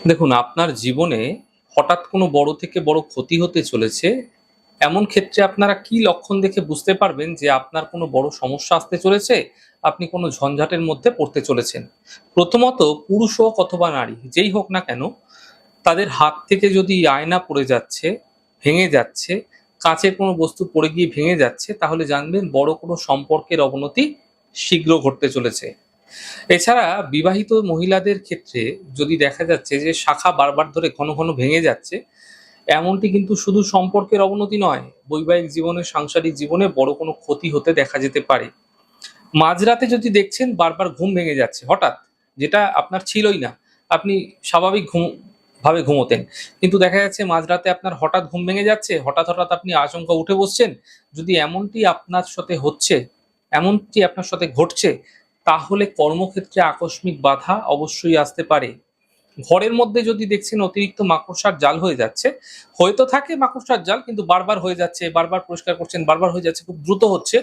দেখুন, আপনার জীবনে হঠাৎ কোনো বড় থেকে বড় ক্ষতি হতে চলেছে, এমন ক্ষেত্রে আপনারা কি লক্ষণ দেখে বুঝতে পারবেন যে আপনার কোনো বড় সমস্যা আসতে চলেছে, আপনি কোনো ঝঞ্ঝাটের মধ্যে পড়তে চলেছেন? প্রথমত পুরুষ হোক অথবা নারী, যেই হোক না কেন, তাদের হাত থেকে যদি আয়না পড়ে যাচ্ছে, ভেঙে যাচ্ছে, কাঁচের কোনো বস্তু পড়ে গিয়ে ভেঙে যাচ্ছে, তাহলে জানবেন বড় কোনো সম্পর্কের অবনতি শীঘ্র ঘটতে চলেছে। এছাড়া বিবাহিত মহিলাদের ক্ষেত্রে যদি দেখা যাচ্ছে যে শাখা বারবার ধরে ঘন ঘন ভেঙে যাচ্ছে, এমনটি কিন্তু শুধু সম্পর্কের অবনতি নয়, বৈবাহিক জীবনে, সাংসারিক জীবনে বড় কোনো ক্ষতি হতে দেখা যেতে পারে। মাঝরাতে যদি দেখছেন বারবার ঘুম ভেঙে যাচ্ছে হঠাৎ, যেটা আপনার ছিলই না, আপনি স্বাভাবিক ভাবে ঘুমোতেন, কিন্তু দেখা যাচ্ছে মাঝরাতে আপনার হঠাৎ ঘুম ভেঙে যাচ্ছে, হঠাৎ হঠাৎ আপনি আচমকা উঠে বসছেন। যদি এমনটি আপনার সাথে ঘটছে, তাহলে কর্মক্ষেত্রে আকস্মিক বাধা অবশ্যই আসতে পারে। ঘরের মধ্যে যদি দেখছেন অতিরিক্ত মাকড়সার জাল হয়ে যাচ্ছে, হয়তো থাকে মাকড়সার জাল, কিন্তু বারবার হয়ে যাচ্ছে, বারবার পরিষ্কার করছেন, বারবার হয়ে যাচ্ছে, খুব দ্রুত হচ্ছে,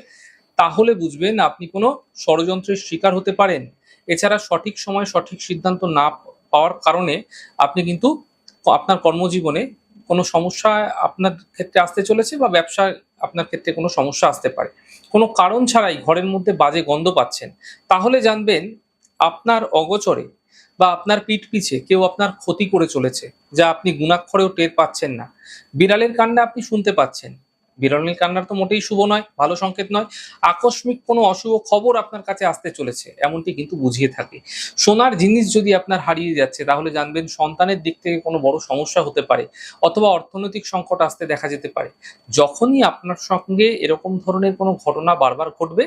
তাহলে বুঝবেন আপনি কোনো ষড়যন্ত্রের শিকার হতে পারেন। এছাড়া সঠিক সময়ে সঠিক সিদ্ধান্ত না পাওয়ার কারণে আপনি কিন্তু আপনার কর্মজীবনে কোনো সমস্যা আপনার ক্ষেত্রে আসতে চলেছে, বা ব্যবসায় আপনার ক্ষেত্রে কোনো সমস্যা আসতে পারে। কোনো কারণ ছাড়াই ঘরের মধ্যে বাজে গন্ধ পাচ্ছেন, তাহলে জানবেন আপনার অগোচরে বা আপনার পিঠ পিছে কেউ আপনার ক্ষতি করে চলেছে, যা আপনি গুণাক্ষরেও টের পাচ্ছেন না। বিড়ালের কান্না আপনি শুনতে পাচ্ছেন, বিড়ালের কান্নার তো মোটেই শুভ নয়, ভালো সংকেত নয়। আকস্মিক কোনো অশুভ খবর আপনার কাছে আসতে চলেছে, এমনটি কিন্তু বুঝিয়ে থাকে। সোনার জিনিস যদি আপনার হারিয়ে যাচ্ছে, তাহলে জানবেন সন্তানের দিক থেকে কোনো বড় সমস্যা হতে পারে, অথবা অর্থনৈতিক সংকট আসতে দেখা যেতে পারে। যখনই আপনার সঙ্গে এরকম ধরনের কোনো ঘটনা বারবার ঘটবে,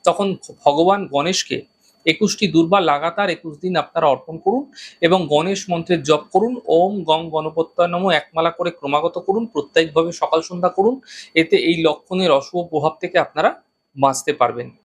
তখন ভগবান গণেশকে ২১টি দুর্বা লাগাতার ২১ দিন আপনারা অর্পণ করুন, এবং গণেশ মন্ত্রের জপ করুন। ওম গং গণপত্যয় নমঃ একমালা করে ক্রমাগত করুন, প্রত্যেকভাবে সকাল সন্ধ্যা করুন। এতে এই লক্ষণের অশুভ প্রভাব থেকে আপনারা বাঁচতে পারবেন।